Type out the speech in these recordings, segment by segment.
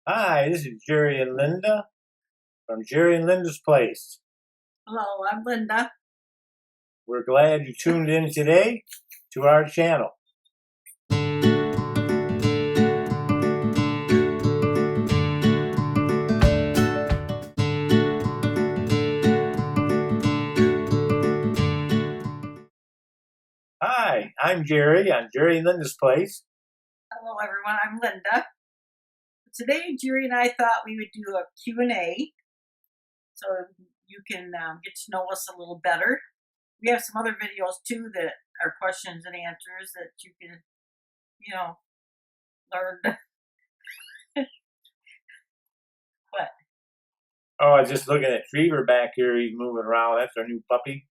Hi, this is Jerry and Linda from Jerry and Linda's Place. Hello, I'm Linda. We're glad you tuned in today to our channel. Hi, I'm Jerry on Jerry and Linda's Place. Hello, everyone. I'm Linda. Today, Jerry and I thought we would do a Q&A so you can get to know us a little better. We have some other videos, too, that are questions and answers that you can, learn. What? Oh, I was just looking at Trevor back here. He's moving around. That's our new puppy.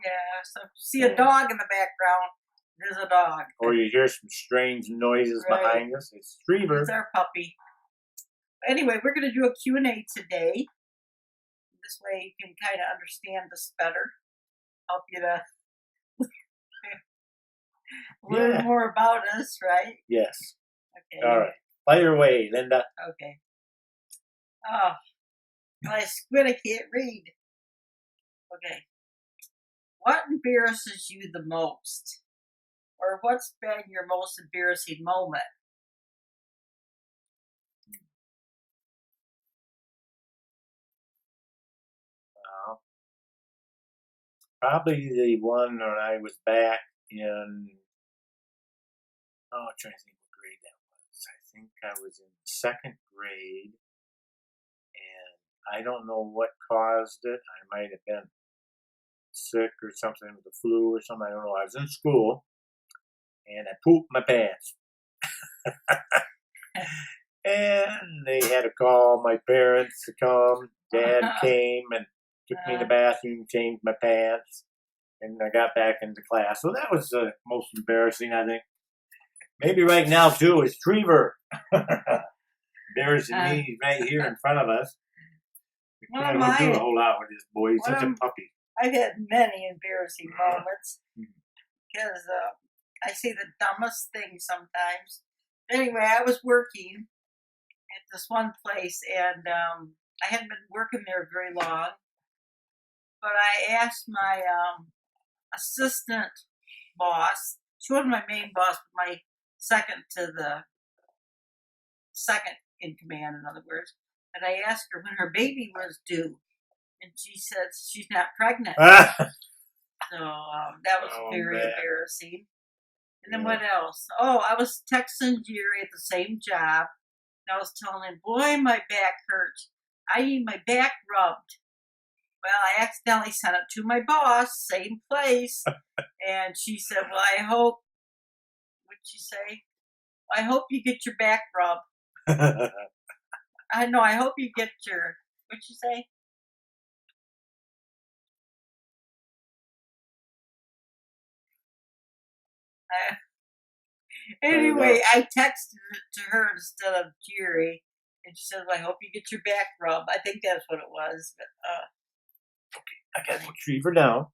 Yeah, so if you see a dog in the background, there's a dog. Or you hear some strange noises behind us. It's Trevor. It's our puppy. Anyway, we're going to do a Q&A today. This way you can kind of understand us better. Help you to learn more about us, right? Yes. Okay. All right. Fire away, Linda. Okay. Oh, my squid, I can't read. Okay. What embarrasses you the most? Or what's been your most embarrassing moment? Probably the one when I was back in, I'm trying to think what grade that was. I think I was in second grade, and I don't know what caused it. I might have been sick or something with the flu or something. I don't know. I was in school, and I pooped my pants. And they had to call my parents to come. Dad came and took me in the bathroom, changed my pants, and I got back into class. So that was the most embarrassing, I think. Maybe right now, too, is Trevor embarrassing me right here in front of us. We can't do a whole lot with this boy. He's such a puppy. I've had many embarrassing moments because I say the dumbest things sometimes. Anyway, I was working at this one place, and I hadn't been working there very long, but I asked my assistant boss, she wasn't my main boss, but my second in command, in other words, and I asked her when her baby was due, and she said she's not pregnant. So that was very embarrassing. And then what else? Oh, I was texting Jerry at the same job, and I was telling him, boy, my back hurts. I need my back rubbed. Well, I accidentally sent it to my boss, same place, and she said, well, I hope, what'd she say? I hope you get your back rubbed. I know, I hope you get your, what'd she say? Anyway, I texted it to her instead of Jerry, and she said, well, I hope you get your back rubbed. I think that's what it was. But, I got to put Trevor down.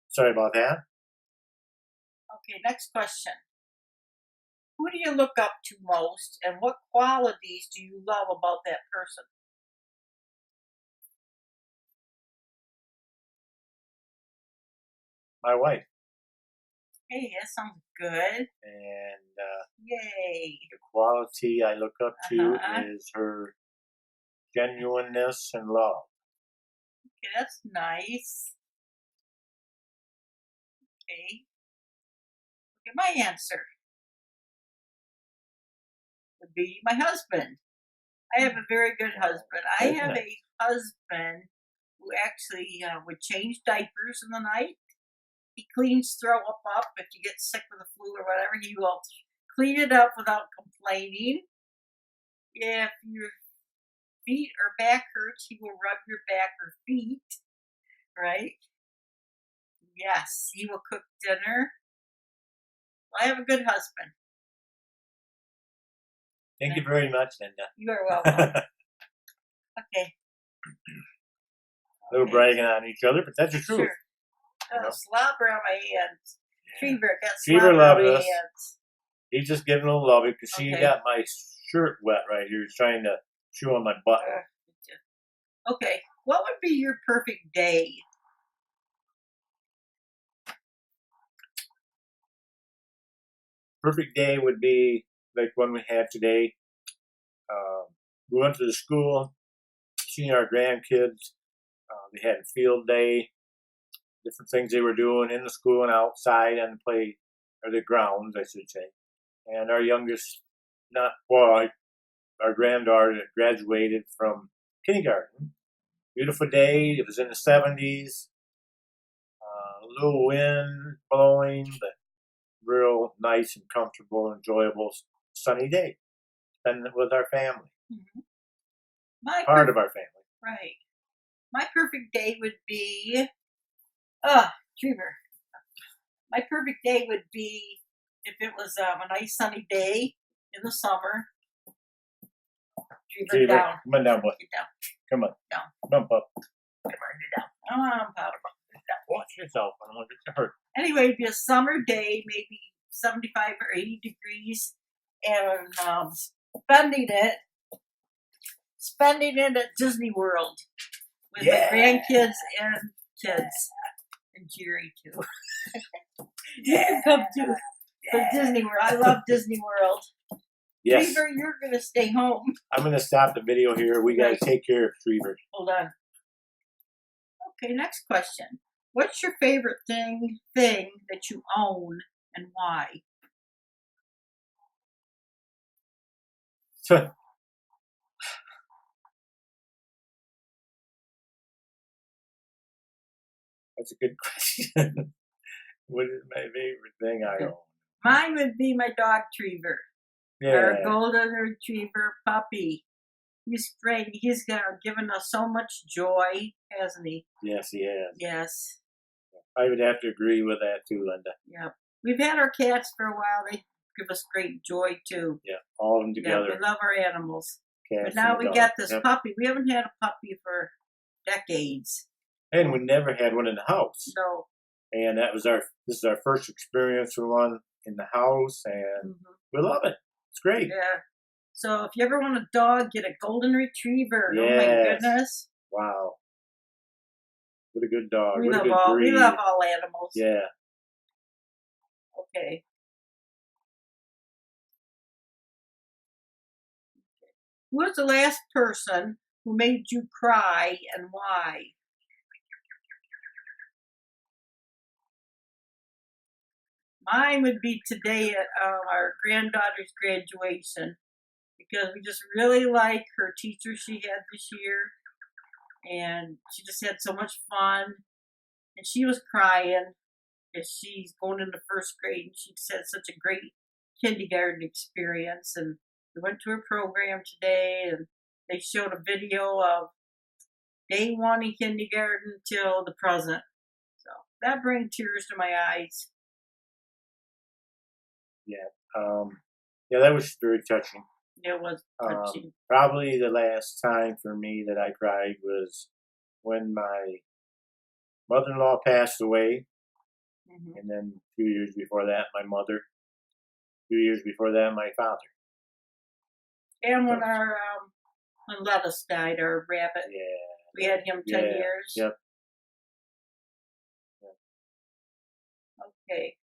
Sorry about that. Okay, next question. Who do you look up to most, and what qualities do you love about that person? My wife. Hey, that sounds good. And yay! The quality I look up to is her genuineness and love. Okay, that's nice. Okay. My answer would be my husband. I have a very good husband. I have a husband who actually would change diapers in the night. He cleans throw up. If you get sick with the flu or whatever, he will clean it up without complaining. If your feet or back hurts, he will rub your back or feet, right? Yes, he will cook dinner. I have a good husband. Thank you very much, Linda. You are welcome. Okay. A little bragging on each other, but that's the truth. Sure. Slobber on my hands. Trevor got Trevor slobber on my loved us. hands. He's just giving a little love because she got my shirt wet right here. He's trying to chew on my butt. Okay, what would be your perfect day? Perfect day would be like one we have today. We went to the school, seeing our grandkids. They had a field day, different things they were doing in the school and outside on the play, or the grounds, I should say. And our youngest, our granddaughter graduated from kindergarten. Beautiful day. It was in the 70s. A little wind blowing, but real nice and comfortable, enjoyable, sunny day. Spend it with our family. Mm-hmm. Part of our family. Right. My perfect day would be, Trevor. My perfect day would be if it was a nice sunny day in the summer. Trevor, down. Come on down, boy. Get down. Come on. Down. Bump up. Come on, get down. Come on, Pop. Watch yourself. I don't want to get you hurt. Anyway, it'd be a summer day, maybe 75 or 80 degrees, and spending it at Disney World with my grandkids and kids, and Jerry too. You can come to Disney World. I love Disney World. Yes. Trevor, you're going to stay home. I'm going to stop the video here. We got to take care of Trevor. Hold on. Okay, next question. What's your favorite thing that you own and why? That's a good question. What is my favorite thing I own? Mine would be my dog, Trevor. Yeah. Our golden retriever puppy. He's great. He's given us so much joy, hasn't he? Yes, he has. Yes. I would have to agree with that too, Linda. Yeah. We've had our cats for a while. They give us great joy too. Yeah, all of them together. Yeah, we love our animals. Cats but now we got this Yep. puppy. We haven't had a puppy for decades. And we never had one in the house. No. And this is our first experience with one in the house, and we love it. It's great. Yeah. So if you ever want a dog, get a golden retriever. Yes. Oh my goodness. Wow. What a good dog. We what love a good breed. We love all animals. Yeah. Okay. Who was the last person who made you cry and why? Mine would be today at our granddaughter's graduation, because we just really like her teacher she had this year, and she just had so much fun, and she was crying because she's going into first grade, and she just had such a great kindergarten experience. And we went to her program today, and they showed a video of day one in kindergarten till the present. So that brings tears to my eyes. Yeah, that was very touching. It was touching. Probably the last time for me that I cried was when my mother-in-law passed away, and then 2 years before that, my mother. 2 years before that, my father. And when when Lettuce died, our rabbit. Yeah. We had him 10 years. Yep. Okay.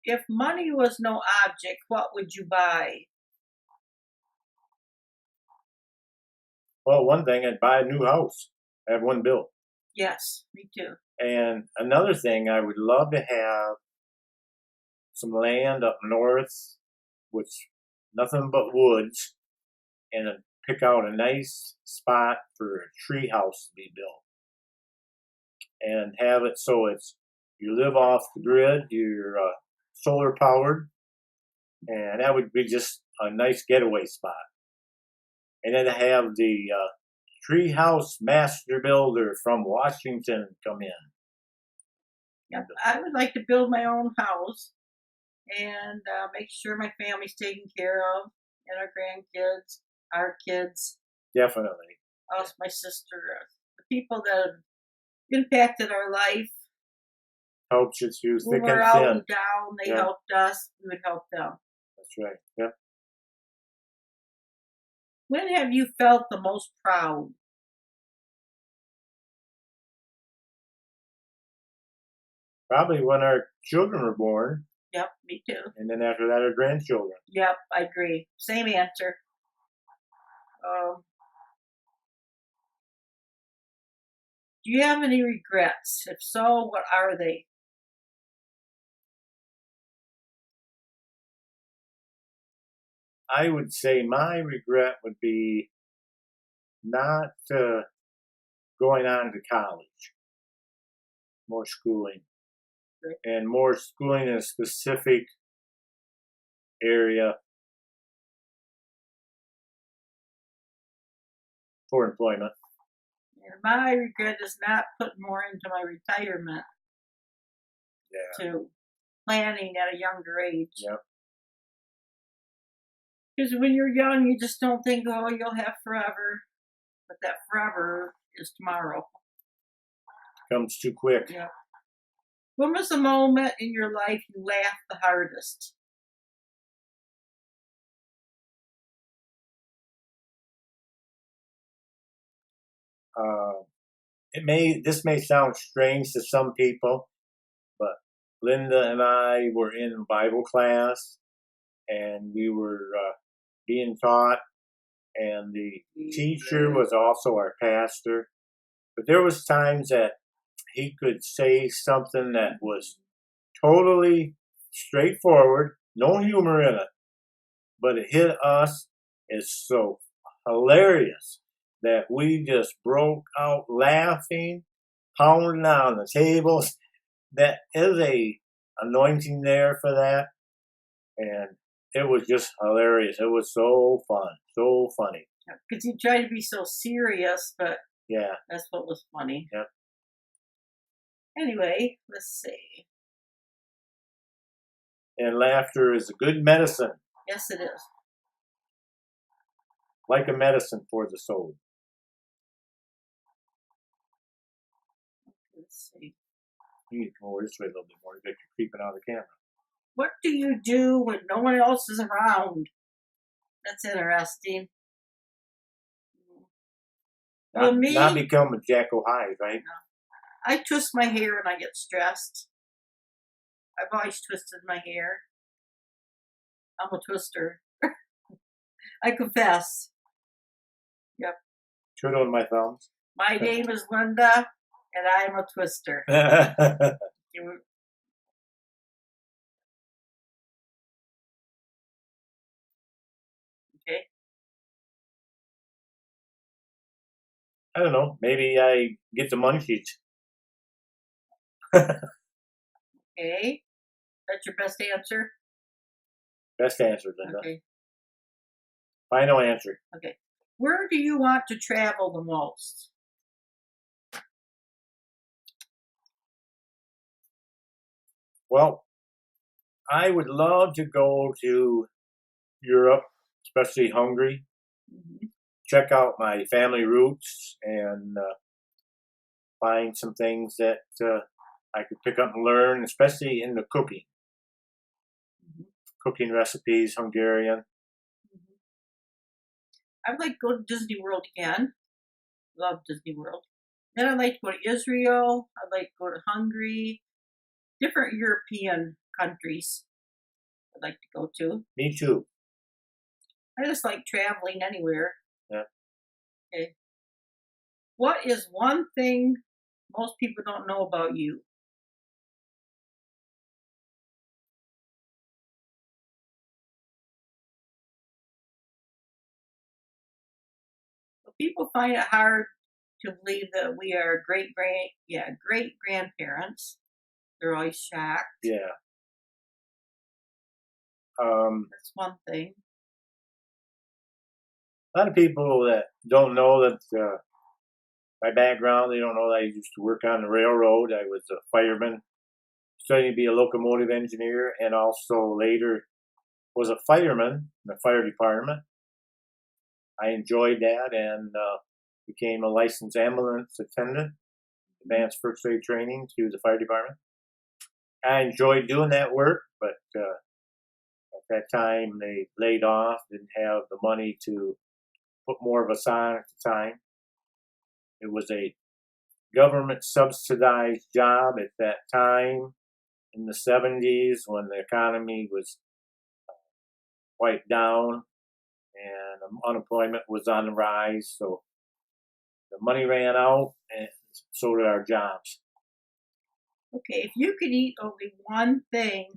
If money was no object, what would you buy? Well, one thing, I'd buy a new house. I have one built. Yes, me too. And another thing, I would love to have some land up north, which nothing but woods, and pick out a nice spot for a tree house to be built. And have it so you live off the grid, you're solar powered, and that would be just a nice getaway spot. And then have the tree house master builder from Washington come in. Yep, I would like to build my own house and make sure my family's taken care of, and our grandkids, our kids. Definitely. Us, my sister, the people that have impacted our life. helps you through When thick we're and out thin. and down, they Yeah. helped us. We would help them. That's right. Yep. When have you felt the most proud? Probably when our children were born, Yep, me too. and then after that, our grandchildren. Yep, I agree. Same answer. Do you have any regrets? If so, what are they? I would say my regret would be not going on to college, more schooling, Right. and more schooling in a specific area for employment. And my regret is not putting more into my retirement Yeah. to planning at a younger age. Yep. Because when you're young, you just don't think, oh, you'll have forever. But that forever is tomorrow. Comes too quick. Yeah. When was the moment in your life you laughed the hardest? This may sound strange to some people, but Linda and I were in Bible class, and we were being taught, and the teacher was also our pastor. But there was times that he could say something that was totally straightforward, no humor in it, but it hit us as so hilarious that we just broke out laughing, pounding on the tables. That is a anointing there for that, and it was just hilarious. It was so fun, so funny. Because you try to be so serious, but Yeah. that's what was funny. Yep. Anyway, let's see. And laughter is a good medicine, Yes, it is. like a medicine for the soul. Let's see. You need to come over this way a little bit more. You're creeping out of the camera. What do you do when no one else is around? That's interesting. Well, me, Not become a Jekyll Hyde, right? I twist my hair when I get stressed. I've always twisted my hair. I'm a twister. I confess. Yep. Twiddling my thumbs. My name is Linda, and I'm a twister. Okay. I don't know. Maybe I get the munchies. Okay. That's your best answer? Best answer, Linda. Okay. Final answer. Okay. Where do you want to travel the most? Well, I would love to go to Europe, especially Hungary. Mm-hmm. Check out my family roots and find some things that I could pick up and learn, especially in the cooking. Mm-hmm. Cooking recipes, Hungarian. Mm-hmm. I'd like to go to Disney World again. Love Disney World. Then I'd like to go to Israel. I'd like to go to Hungary. Different European countries I'd like to go to. Me too. I just like traveling anywhere. Yeah. Okay. What is one thing most people don't know about you? Well, people find it hard to believe that we are great grandparents. They're always shocked. Yeah. That's one thing. A lot of people that don't know that my background, they don't know that I used to work on the railroad. I was a fireman, studying to be a locomotive engineer, and also later was a fireman in the fire department. I enjoyed that and became a licensed ambulance attendant, advanced first aid training through the fire department. I enjoyed doing that work, but at that time they laid off, didn't have the money to put more of us on at the time. It was a government subsidized job at that time in the 70s when the economy was quite down and unemployment was on the rise. So the money ran out and so did our jobs. Okay, if you could eat only one thing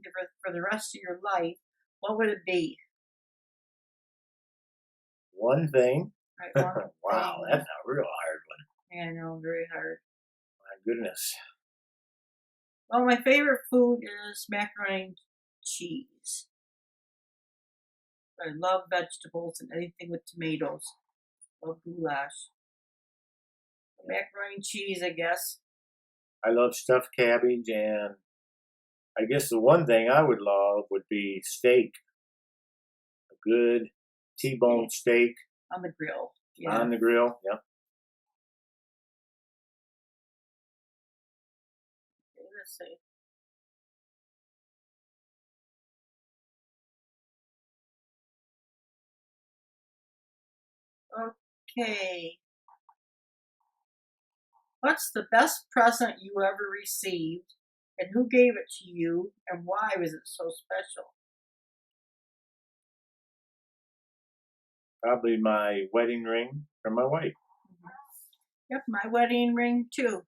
for the rest of your life, what would it be? One thing? Right, one Wow, thing. that's a real hard one. Yeah, I know, very hard. My goodness. Well, my favorite food is macaroni and cheese. I love vegetables and anything with tomatoes. Love goulash. Macaroni and cheese, I guess. I love stuffed cabbage, and I guess the one thing I would love would be steak. A good T-bone steak. On the grill. Yeah. On the grill, yep. Okay, let's see. Okay. What's the best present you ever received, and who gave it to you, and why was it so special? Probably my wedding ring from my wife. Yep, my wedding ring too.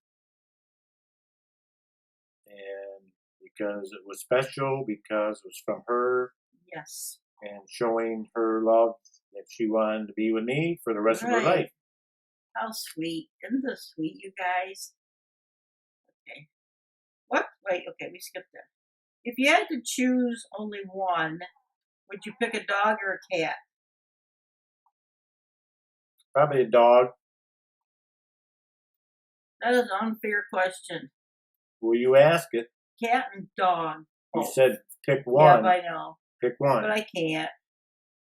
And because it was special, because it was from her. Yes. And showing her love that she wanted to be with me for the rest of her life. How sweet. Isn't this sweet, you guys? Okay. What? Wait, okay, we skipped that. If you had to choose only one, would you pick a dog or a cat? Probably a dog. That is an unfair question. Well, you ask it. Cat and dog. You said pick one. Yeah, I know. Pick one. But I can't.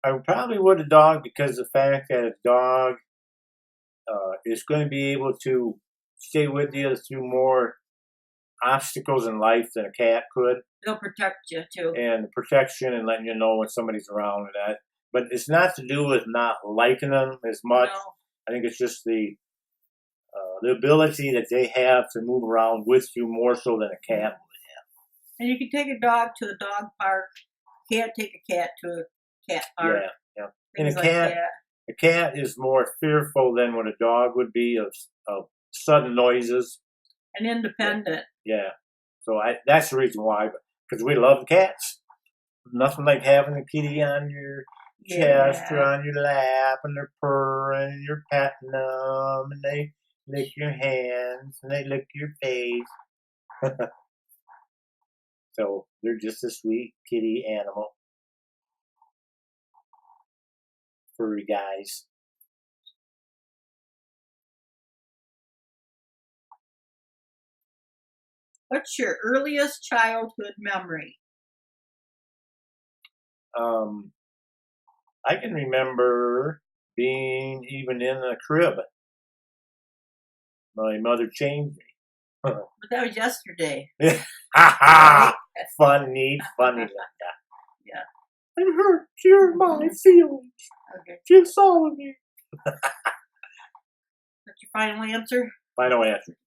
I probably would a dog because of the fact that a dog is going to be able to stay with you through more obstacles in life than a cat could. They'll protect you too. And the protection and letting you know when somebody's around and that. But it's not to do with not liking them as much. No. I think it's just the ability that they have to move around with you more so than a cat would have. And you can take a dog to a dog park. You can't take a cat to a cat park. Yeah. Things and a cat is more fearful than what a dog would be of sudden noises. And independent. Yeah. So that's the reason why, because we love cats. Nothing like having a kitty on your chest or on your lap, and they're purring, and you're patting them, and they lick your hands, and they lick your face. So they're just a sweet kitty animal. Furry guys. What's your earliest childhood memory? I can remember being even in a crib. My mother changed me. But that was yesterday. Ha ha! Funny, Linda. Yeah. I hurt your my feelings. Okay. Console me. That's your final answer? Final answer.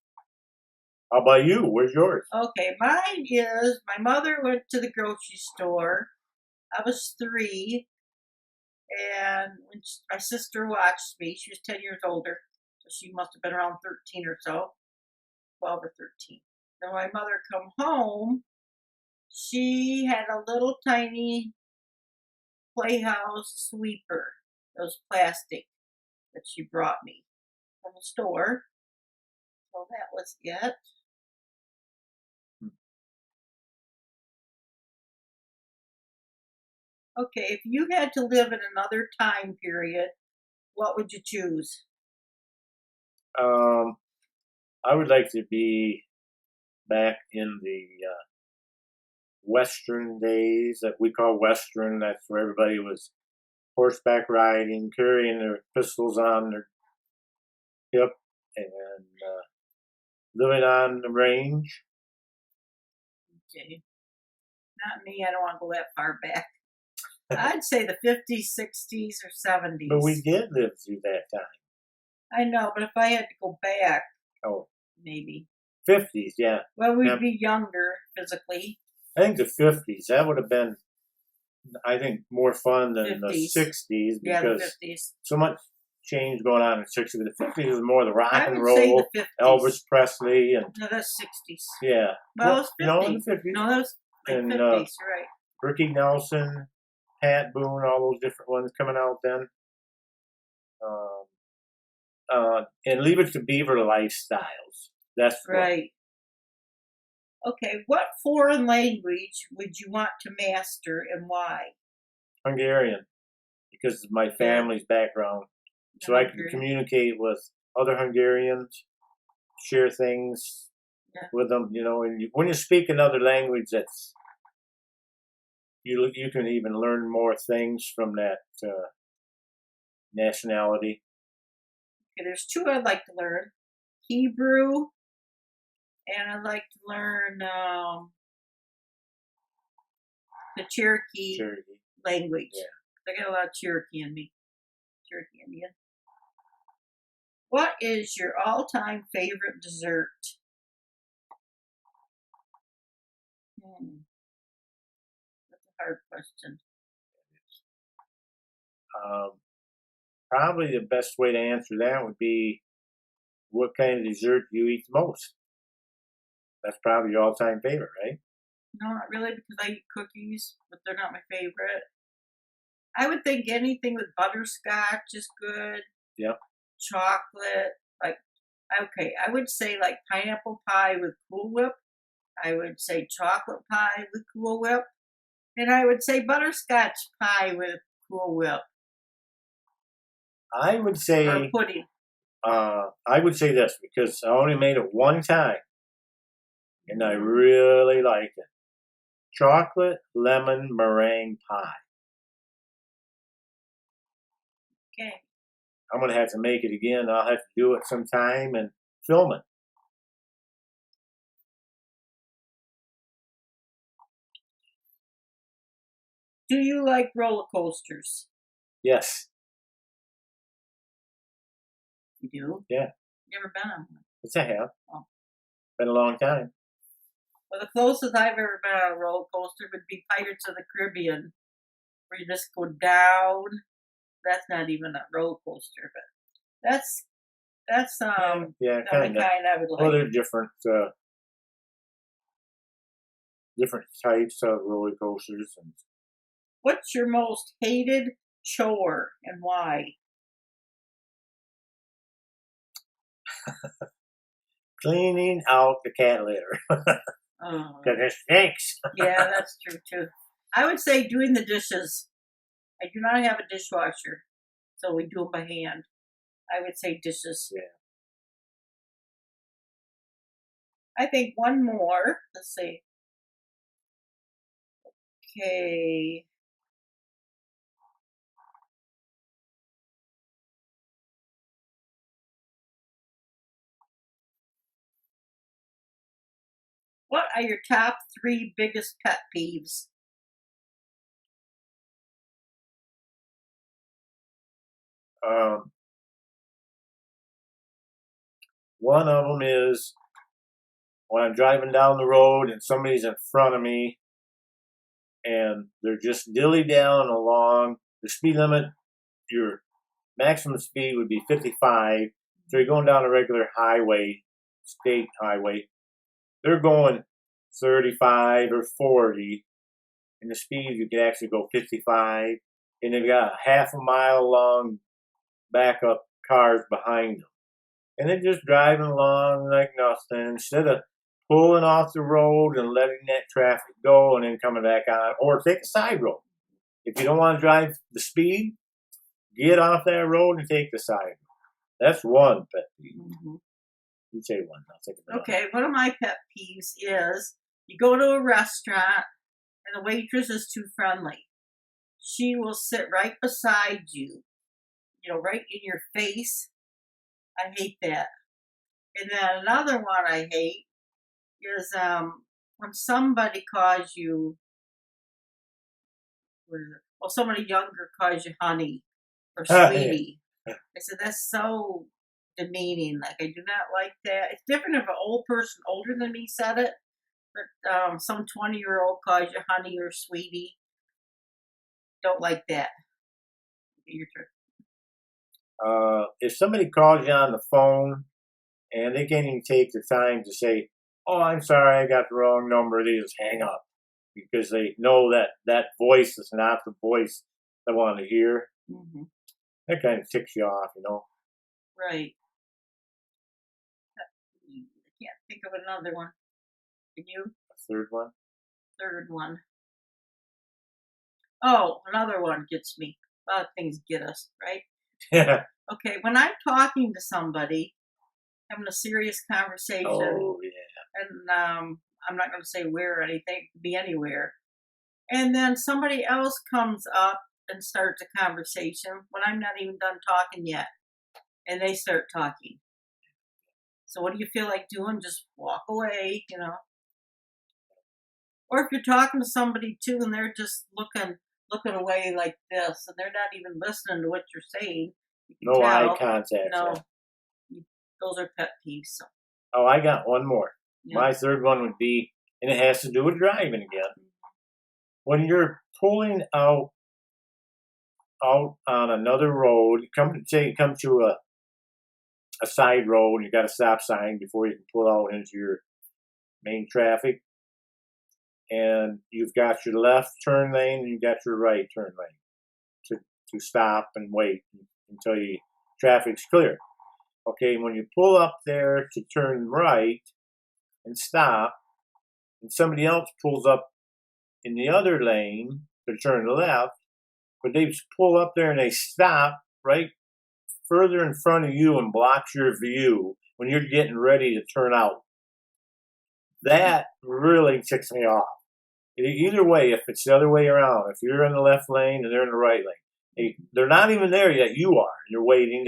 How about you? Where's yours? Okay, mine is my mother went to the grocery store. I was 3, and when my sister watched me, she was 10 years older, so she must have been around 13 or so, 12 or 13. Then my mother come home, she had a little tiny Playhouse sweeper, those plastic, that she brought me from the store. So that was it. Okay, if you had to live in another time period, what would you choose? I would like to be back in the Western days that we call Western. That's where everybody was horseback riding, carrying their pistols on their hip, and living on the range. Okay. Not me. I don't want to go that far back. I'd say the 50s, 60s, or 70s. But we did live through that time. I know, but if I had to go back, Oh, maybe. 50s, yeah. Well, we'd Yeah. be younger physically. I think the 50s, that would have been, I think, more fun than 50s. the 60s Yeah, the because 50s. so much change going on in the 60s. The 50s was more the rock I and would say roll, the 50s. Elvis Presley, and No, that's 60s. yeah. Well, it's 50s. No, in the 50s. No, that was like And, 50s. You're right. Ricky Nelson, Pat Boone, all those different ones coming out then. And Leave It to Beaver lifestyles. That's right. Okay, what foreign language would you want to master and why? Hungarian, because of my family's background. So I can communicate with other Hungarians, share things with them. You know, and when you speak another language, that's you can even learn more things from that nationality. Okay, there's two I'd like to learn: Hebrew, and I'd like to learn the Cherokee language. Yeah. I got a lot of Cherokee in me. Cherokee Indian. What is your all-time favorite dessert? That's a hard question. Probably the best way to answer that would be, what kind of dessert do you eat the most? That's probably your all-time favorite, right? No, not really, because I eat cookies, but they're not my favorite. I would think anything with butterscotch is good. Yep. Chocolate, I would say like pineapple pie with Cool Whip. I would say chocolate pie with Cool Whip. And I would say butterscotch pie with Cool Whip. I would say, or pudding. I would say this because I only made it one time, and I really like it. Chocolate lemon meringue pie. Okay. I'm gonna have to make it again. I'll have to do it sometime and film it. Do you like roller coasters? Yes. You do? Yeah. Never been on one? Yes, I have. Oh. Been a long time. Well, the closest I've ever been on a roller coaster would be Pirates of the Caribbean, where you just go down. That's not even a roller coaster, but that's yeah, kind I would like. Well, there's different types of roller coasters. And what's your most hated chore and why? Cleaning out the cat litter. Because it stinks. Yeah, that's true too. I would say doing the dishes. I do not have a dishwasher, so we do them by hand. I would say dishes. Yeah. I think one more. Let's see. Okay. What are your top 3 biggest pet peeves? One of them is when I'm driving down the road and somebody's in front of me and they're just dilly-dallying along. The speed limit, your maximum speed would be 55. So you're going down a regular highway, state highway. They're going 35 or 40. And the speed, you can actually go 55. And they've got a half a mile long backup cars behind them. And they're just driving along like nothing. Instead of pulling off the road and letting that traffic go and then coming back on, or take a side road. If you don't want to drive the speed, get off that road and take the side road. That's one pet peeve. Mm-hmm. You say one. I'll take it. Okay, one of my pet peeves is you go to a restaurant and the waitress is too friendly. She will sit right beside you, right in your face. I hate that. And then another one I hate is when somebody calls you, what is it? Well, somebody younger calls you honey or sweetie. I said, that's so demeaning. Like, I do not like that. It's different if an old person older than me said it, but some 20-year-old calls you honey or sweetie. Don't like that. Your turn. If somebody calls you on the phone and they can't even take the time to say, "Oh, I'm sorry, I got the wrong number," they just hang up because they know that that voice is not the voice they want to hear. Mm-hmm. That kind of ticks you off, Right. I can't think of another one. Can you? A third one? Third one. Oh, another one gets me. A lot of things get us, right? Yeah. Okay, when I'm talking to somebody, having a serious conversation, Oh, yeah. and I'm not going to say where or anything, it could be anywhere, and then somebody else comes up and starts a conversation when I'm not even done talking yet, and they start talking. So what do you feel like doing? Just walk away, Or if you're talking to somebody too and they're just looking away like this and they're not even listening to what you're saying. You can No eye tell. contact. No, those are pet peeves. So. Oh, I got one more. Yeah. My third one would be, and it has to do with driving again. When you're pulling out on another road, come to a side road, you got a stop sign before you can pull out into your main traffic, and you've got your left turn lane and you've got your right turn lane to stop and wait until traffic's clear. Okay, when you pull up there to turn right and stop, and somebody else pulls up in the other lane to turn left, but they pull up there and they stop right further in front of you and blocks your view when you're getting ready to turn out. That really ticks me off. Either way, if it's the other way around, if you're in the left lane and they're in the right lane, they're not even there yet, you are. You're waiting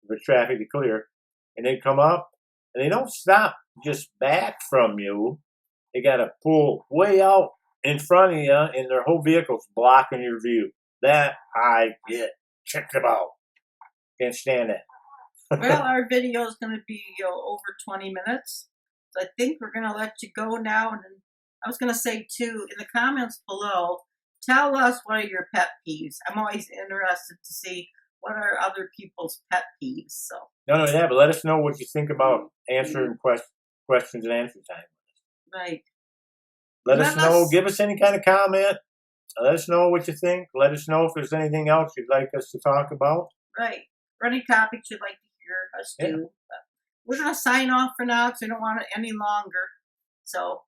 for traffic to clear, and they come up and they don't stop just back from you. They got to pull way out in front of you, and their whole vehicle's blocking your view. That I get checked about. Can't stand that. Well, our video is going to be over 20 minutes. So I think we're going to let you go now. And I was going to say, too, in the comments below, tell us what are your pet peeves. I'm always interested to see what are other people's pet peeves. So No, yeah, but let us know what you think about answering questions and answer time. Right. Let us know. Give us any kind of comment. Let us know what you think. Let us know if there's anything else you'd like us to talk about. Right. Or any topics you'd like to hear us do. But we're going to sign off for now because we don't want it any longer. So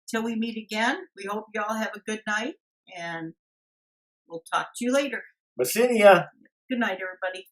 till we meet again, we hope you all have a good night, and we'll talk to you later. Basinia. Good night, everybody.